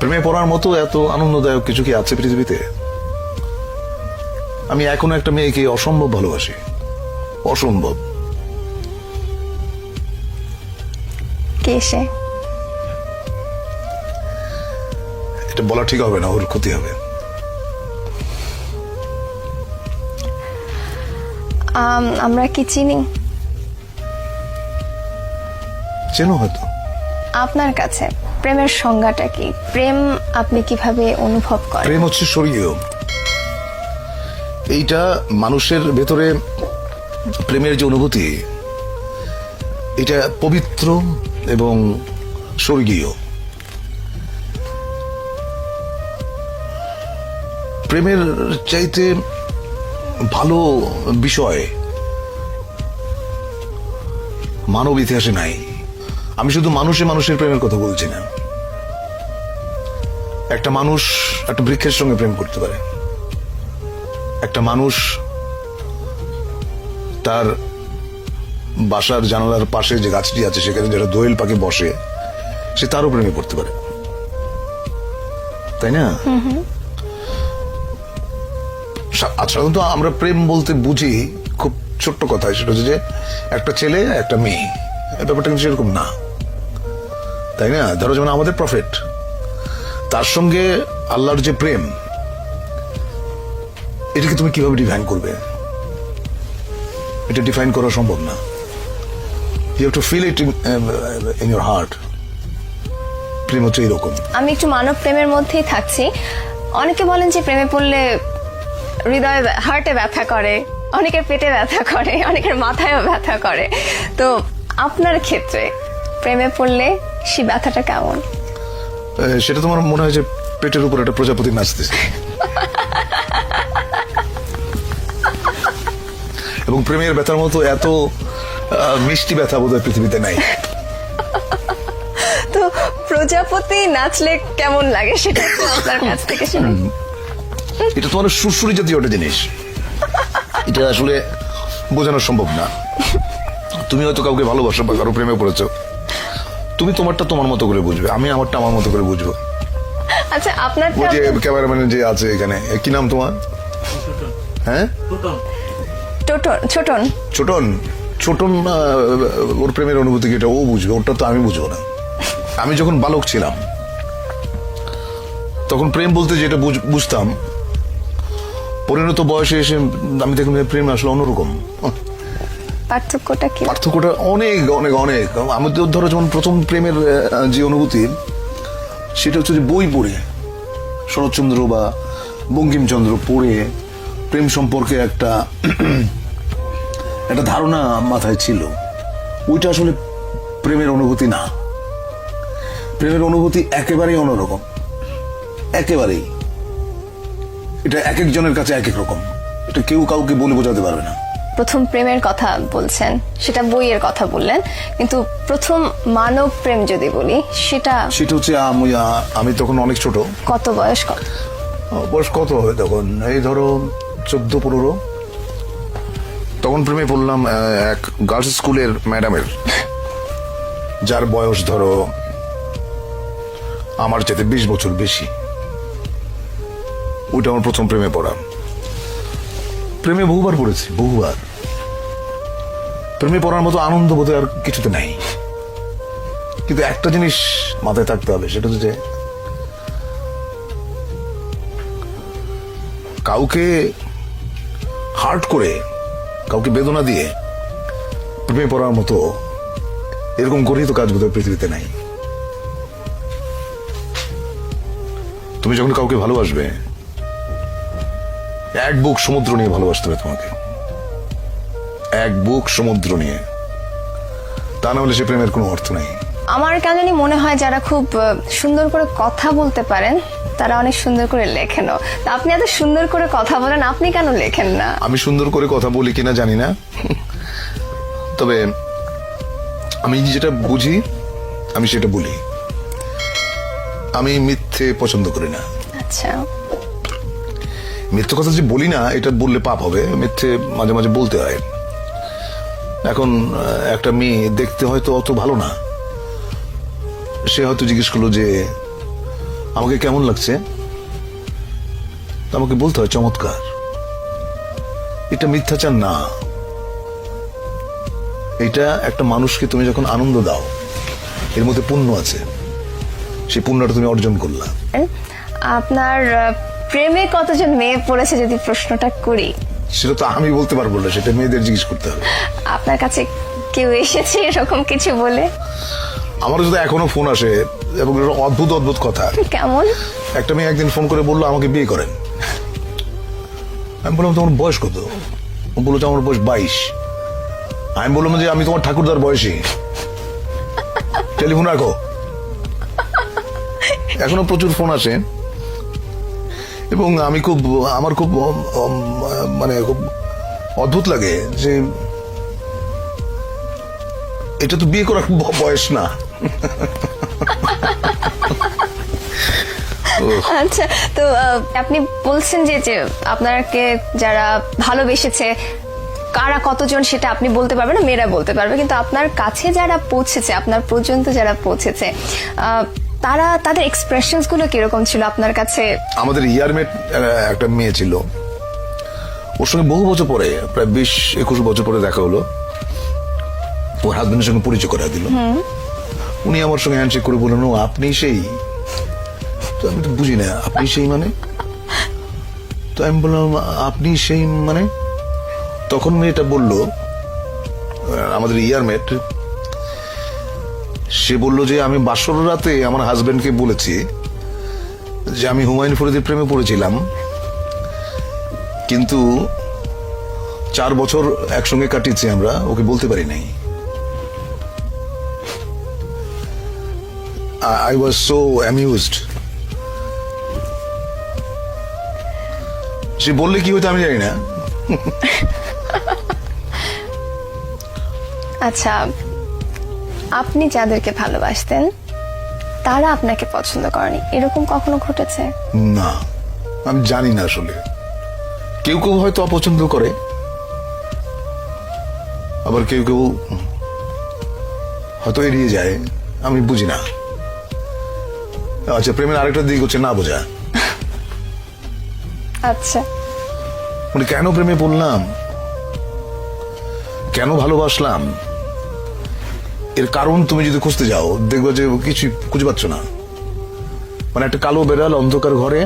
প্রেমে পড়ার মতো এত আনন্দদায়ক কিছু কি আছে পৃথিবীতে? আমি এখনো একটা মেয়েকে অসম্ভব ভালোবাসি, অসম্ভব। কে সে? এটা বলা ঠিক হবে না, ওর ক্ষতি হবে। আমরা কি চিনি? চেনো হয়তো। আপনার কাছে প্রেমের সংজ্ঞাটা কি? প্রেম আপনি কিভাবে অনুভব করেন? প্রেম হচ্ছে স্বর্গীয়। এইটা মানুষের ভেতরে প্রেমের যে অনুভূতি, এটা পবিত্র এবং স্বর্গীয়। প্রেমের চাইতে ভালো বিষয় মানব ইতিহাসে নাই। আমি শুধু মানুষের প্রেমের কথা বলছি না। একটা মানুষ একটা বৃক্ষের সঙ্গে প্রেম করতে পারে, একটা মানুষ তার বাসার জানালার পাশে যে গাছটি আছে সেখানে যেটা দোয়েল পাখি বসে, সে তারও প্রেমে পড়তে পারে, তাই না? সাধারণত আমরা প্রেম বলতে বুঝি খুব ছোট্ট কথা, সেটা হচ্ছে যে একটা ছেলে একটা মেয়ে, ব্যাপারটা কিন্তু সেরকম না, তাই না? ধরো যেমন আমাদের প্রফেট, তার সঙ্গে আল্লাহর যে প্রেম, এটাকে তুমি কিভাবে ডিফাইন করবে? এটা ডিফাইন করা সম্ভব না। You have to feel it in your heart. প্রেম হচ্ছে এরকম। আমি একটু মানব প্রেমের মধ্যেই থাকছি। অনেকে বলেন যে প্রেমে পড়লে হৃদয়ে হার্টে ব্যথা করে, অনেকের পেটে ব্যথা করে, অনেকের মাথায়ও ব্যথা করে। তো আপনার ক্ষেত্রে প্রেমে পড়লে সেই ব্যথাটা কেমন? সেটা তোমার মনে হয় যে পেটের উপর একটা প্রজাপতি নাচতেছে। এবং প্রেমের ব্যথার মতো এত মিষ্টি ব্যথা বোধহয় পৃথিবীতে নাই। তো প্রজাপতি নাচলে কেমন লাগে সেটা একটু আপনার কাছ থেকে শুনি। এটা তোমার সুরসুরি জাতীয় একটা জিনিস, এটা আসলে বোঝানো সম্ভব না। তুমি হয়তো কাউকে ভালোবাসো বা কারো প্রেমে পড়েছো, তুমি তোমারটা তোমার মতো করে বুঝবে, আমি আমারটা আমার মতো করে বুঝবো। আচ্ছা, আপনার যে ক্যামেরাম্যান যে আছে এখানে, কি নাম তোমার? হ্যাঁ, ছোটন। ছোটন। ছোটন ওর প্রেমের অনুভূতি কি এটা ও বুঝবে, ওটা তো আমি বুঝবো না। আমি যখন বালক ছিলাম তখন প্রেম বলতে যেটা বুঝতাম, পরিণত বয়সে এসে আমি দেখলাম প্রেম আসলে অন্যরকম। পার্থক্যটা কি? পার্থক্যটা অনেক অনেক অনেক। আমি তো ধরো যখন প্রথম প্রেমের যে অনুভূতি, সেটা হচ্ছে যে বই পড়ে, শরৎচন্দ্র বা বঙ্কিমচন্দ্র পড়ে প্রেম সম্পর্কে একটা ধারণা মাথায় ছিল। ওইটা আসলে প্রেমের অনুভূতি না। প্রেমের অনুভূতি একেবারেই অন্যরকম, একেবারেই। এটা এক একজনের কাছে এক এক রকম, এটা কেউ কাউকে বলে বোঝাতে পারবে না। প্রথম প্রেমের কথা বলছেন, সেটা বইয়ের কথা বললেন, কিন্তু প্রথম মানব প্রেম যদি বলি সেটা হচ্ছে আমি তখন অনেক ছোট। কত বয়স? বয়স কত হবে তখন? এই ধরো 14-15। তখন প্রেমে পড়লাম এক গার্লস স্কুলের ম্যাডামের, যার বয়স ধরো আমার চাইতে 20 বছর বেশি। ওইটা আমার প্রথম প্রেমে পড়া। প্রেমে বহুবার পড়েছি, বহুবার। প্রেমে পড়ার মতো আনন্দ বোধহয় আর কিছুতে নাই। কিন্তু একটা জিনিস মাথায় থাকতে হবে, সেটা হচ্ছে কাউকে হার্ট করে, কাউকে বেদনা দিয়ে প্রেমে পড়ার মতো এরকম গর্হিত কাজ বোধহয় পৃথিবীতে নাই। তুমি যখন কাউকে ভালোবাসবে, এক বুক সমুদ্র নিয়ে ভালোবাসতে হবে তোমাকে, এক বুক সমুদ্র নিয়ে। তা না হলে সে প্রেমের কোনো অর্থ নেই। আমার কেন জানি মনে হয় যারা খুব সুন্দর করে কথা বলতে পারেন তারা অনেক সুন্দর করে লেখেনও। আপনি এত সুন্দর করে কথা বলেন, আপনি কেন লেখেন না? আমি সুন্দর করে কথা বলি কিনা জানি না, তবে আমি যেটা বুঝি আমি সেটা বলি। আমি মিথ্যে পছন্দ করি না। আচ্ছা, মিথ্যে কথা যে বলি না, এটা বললে পাপ হবে। মিথ্যে মাঝে মাঝে বলতে হয়। এখন একটা মেয়ে দেখতে হয়তো অত ভালো না, সে হয়তো জিজ্ঞেস করলো যে আমাকে কেমন লাগছে তা আমাকে বলতে হয় চমৎকার। এটা মিথ্যাচার না, এটা একটা মানুষকে তুমি যখন আনন্দ দাও এর মধ্যে পুণ্য আছে, সেই পুণ্যটা তুমি অর্জন করলা। আপনার প্রেমে কতজন মেয়ে পড়েছে যদি প্রশ্নটা করি? সেটা তো আমি বলতে পারবো না, সেটা মেয়েদের জিজ্ঞেস করতে হবে। আপনার কাছে কেউ এসেছে এরকম কিছু বলে? আমার যদি এখনো ফোন আসে এবং অদ্ভুত অদ্ভুত কথা। কেমন? একটা মেয়ে একদিন ফোন করে বললো আমাকে বিয়ে করেন। আমি বললাম তোমার বয়স কত? ও বললো যে আমার বয়স 22। আমি বললাম যে আমি তোমার ঠাকুরদার বয়সী, টেলিফোন রাখো। এখনো প্রচুর ফোন আসে এবং আমার খুব মানে খুব অদ্ভুত লাগে যে এটা তো বিয়ে করার বয়স না। আচ্ছা, তো আপনি বলছেন যে যে আপনাকে যারা ভালোবেসেছে কারা কতজন সেটা আপনি বলতে পারবেন না, মেয়েরা বলতে পারবে, কিন্তু আপনার কাছে যারা পৌঁছেছে, আপনার পর্যন্ত যারা পৌঁছেছে, তারা তাদের এক্সপ্রেশনস গুলো কিরকম ছিল আপনার কাছে? আমাদের ইয়ারমেট একটা মেয়ে ছিল, ওর সঙ্গে বহু বছর পরে, প্রায় 20-21 বছর পরে দেখা হলো। ওর হাজবেন্ডের সঙ্গে পরিচয় করে দিল। উনি আমার সঙ্গে হ্যান্ডশেক করে বললেন, ও আপনি সেই? তো আমি তো বুঝি না, আপনি সেই মানে? তো আমি বললাম আপনি সেই মানে? তখন মেয়েটা বলল, আমাদের ইয়ারমেট, সে বলল যে আমি বাসর রাতে আমার হাজবেন্ডকে বলেছি যে আমি হুমায়ুন ফরিদের প্রেমে পড়েছিলাম, কিন্তু 4 বছর একসঙ্গে কাটিয়েছি আমরা, ওকে বলতে পারি নাই। I was so amused. সে বললে কি হতো আমি জানি না। আচ্ছা, আপনি যাদেরকে ভালোবাসতেন তারা আপনাকে পছন্দ করেনি, এরকম কখনো ঘটেছে? না, আমি জানি না আসলে। কেউ কেউ হয়তো অপছন্দ করে, আবার কেউ কেউ হয়তো এড়িয়ে যায়, আমি বুঝি না। আচ্ছা, প্রেমের আরেকটা দিক হচ্ছে না বোঝা। আচ্ছা, মানে কেন প্রেমে পড়লাম, কেন ভালোবাসলাম, এর কারণ তুমি যদি খুঁজতে যাও দেখবে যে কিছু খুঁজে পাচ্ছ না। মানে একটা কালো বেড়াল অন্ধকার ঘরে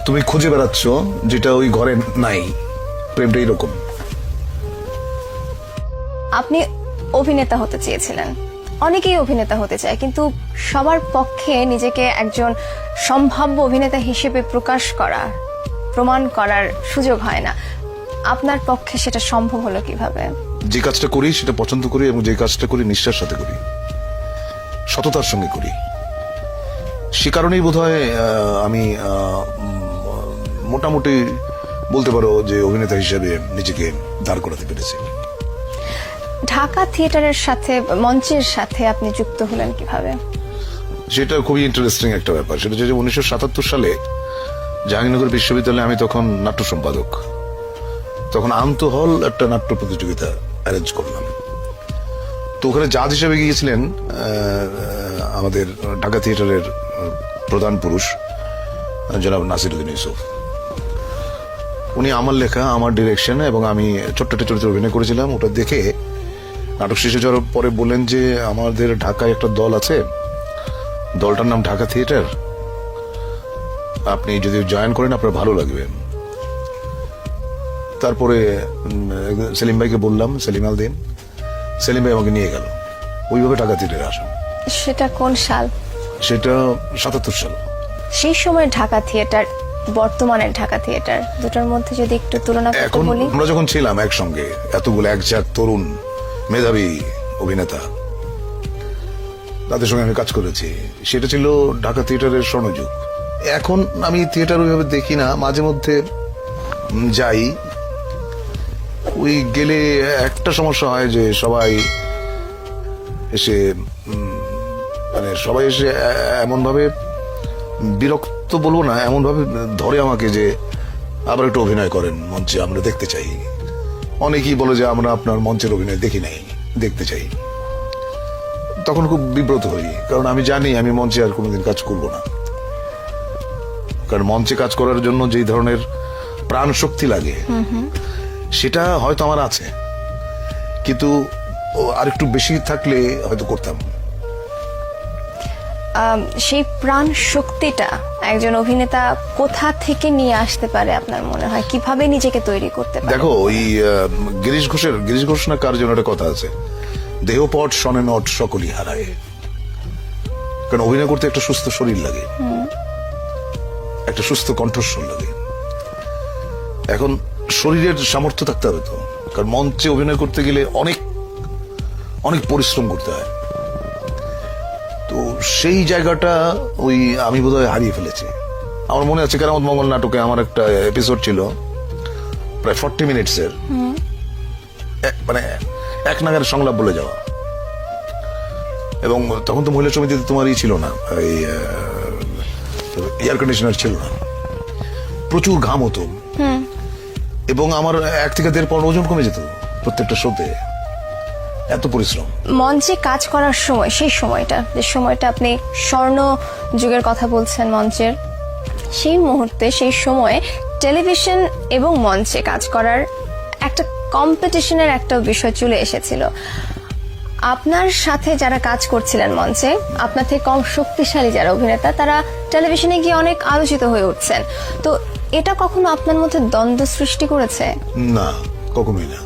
তুমি খুঁজে বেড়াচ্ছ যেটা ওই ঘরে নাই। প্রেমটা এরকম। আপনি অভিনেতা হতে চেয়েছিলেন, অনেকেই অভিনেতা হতে চায়, কিন্তু সবার পক্ষে নিজেকে একজন সম্ভাব্য অভিনেতা হিসেবে প্রকাশ করা, প্রমাণ করার সুযোগ হয় না। আপনার পক্ষে সেটা সম্ভব হলো কিভাবে? যে কাজটা করি সেটা পছন্দ করি এবং যে কাজটা করি নিষ্ঠার সাথে করি, সততার সঙ্গে করি। সে কারণেই বোধহয় আমি মোটামুটি বলতে পারো যে অভিনেতা হিসেবে নিজেকে দাঁড় করাতে পেরেছি। ঢাকা থিয়েটারের সাথে, মঞ্চের সাথে আপনি যুক্ত হলেন কিভাবে? সেটা খুবই ইন্টারেস্টিং একটা ব্যাপার। সেটা হচ্ছে যে 1977 সালে জাহাঙ্গীরনগর বিশ্ববিদ্যালয়ে আমি তখন নাট্য সম্পাদক। তখন আন্তঃহল একটা নাট্য প্রতিযোগিতা অ্যারেঞ্জ করলাম। তো ওখানে জাজ হিসেবে গিয়েছিলেন আমাদের ঢাকা থিয়েটারের প্রধান পুরুষ জনাব নাসিরউদ্দিন ইউসুফ। উনি আমার লেখা, আমার ডিরেকশন এবং আমি ছোট্ট একটা চরিত্রে অভিনয় করেছিলাম। ওটা দেখে নাটক শেষ হয়ে যাওয়ার পরে বললেন যে আমাদের ঢাকায় একটা দল আছে, দলটার নাম ঢাকা থিয়েটার, আপনি যদি জয়েন করেন আপনার ভালো লাগবে। তারপরে সেলিম ভাইকে বললাম, সেলিম আলদিন, সেলিম ভাই আমাকে নিয়ে গেল। ওইভাবে ঢাকা থিয়েটারে আসা। সেটা কোন সাল? সেটা 77 সাল। সেই সময় ঢাকা থিয়েটার, বর্তমানের ঢাকা থিয়েটার, দুটোর মধ্যে যদি একটু তুলনা করতে এখন বলি। আমরা যখন ছিলাম একসঙ্গে, এতগুলো একঝাঁক তরুণ মেধাবী অভিনেতা, তাদের সঙ্গে আমি কাজ করেছি, সেটা ছিল ঢাকা থিয়েটারের স্বর্ণযুগ। এখন আমি থিয়েটার ওইভাবে দেখি না, মাঝে মধ্যে যাই। ওই গেলে একটা সমস্যা হয় যে সবাই এসে মানে সবাই এসে এমন ভাবে বিরক্ত বলবো না, এমন ভাবে ধরে আমাকে যে আবার একটু অভিনয় করেন মঞ্চে, আমরা দেখতে চাই। অনেকেই বলে যে আমরা আপনার মঞ্চের অভিনয় দেখি নাই, দেখতে চাই। তখন খুব বিব্রত হই, কারণ আমি জানি আমি মঞ্চে আর কোনোদিন কাজ করব না। কারণ মঞ্চে কাজ করার জন্য যেই ধরনের প্রাণ শক্তি লাগে সেটা হয়তো আমার আছে, কিন্তু আরেকটু বেশি থাকলে হয়তো করতাম। সেই প্রাণ শক্তিটা একজন অভিনেতা কোথা থেকে নিয়ে আসতে পারে আপনার মনে হয়? কিভাবে নিজেকে তৈরি করতে পারে? দেখো, ওই গিরিশ ঘোষ না কার জন্য একটা কথা আছে, দেহপট শনে নট সকলই হারায়। কারণ অভিনয় করতে একটা সুস্থ শরীর লাগে, একটা সুস্থ কণ্ঠস্বর লাগে। এখন শরীরের সামর্থ্য থাকতে হবে তো, কারণ মঞ্চে অভিনয় করতে গেলে অনেক অনেক পরিশ্রম করতে হয়। তো সেই জায়গাটা ওই আমি বোধহয় হারিয়ে ফেলেছি। আমার মনে আছে কেরামত মঙ্গল নাটকে আমার একটা এপিসোড ছিল প্রায় 40 মিনিটসের, মানে এক নাগারে সংলাপ বলে যাওয়া। এবং তখন তো মহিলা সমিতিতে তোমারই ছিল না, এই এয়ার কন্ডিশনার ছিল না, প্রচুর ঘাম হতো, এবং আমার 1 থেকে 1.5 পাউন্ড ওজন কমে যেত প্রত্যেকটা শোতে, এত পরিশ্রম। মঞ্চে কাজ করার সময়, সেই সময়টা, যে সময়টা আপনি স্বর্ণ যুগের কথা বলছেন মঞ্চের, সেই মুহূর্তে, সেই সময়ে টেলিভিশন এবং মঞ্চে কাজ করার একটা কম্পিটিশনের একটা বিষয় চলে এসেছিল। আপনার সাথে যারা কাজ করছিলেন মঞ্চে, আপনার থেকে কম শক্তিশালী যারা অভিনেতা, তারা টেলিভিশনে গিয়ে অনেক আলোচিত হয়ে উঠছেন। তো এটা কখনো আপনার মধ্যে দ্বন্দ্ব সৃষ্টি করেছে? না, কখনোই না।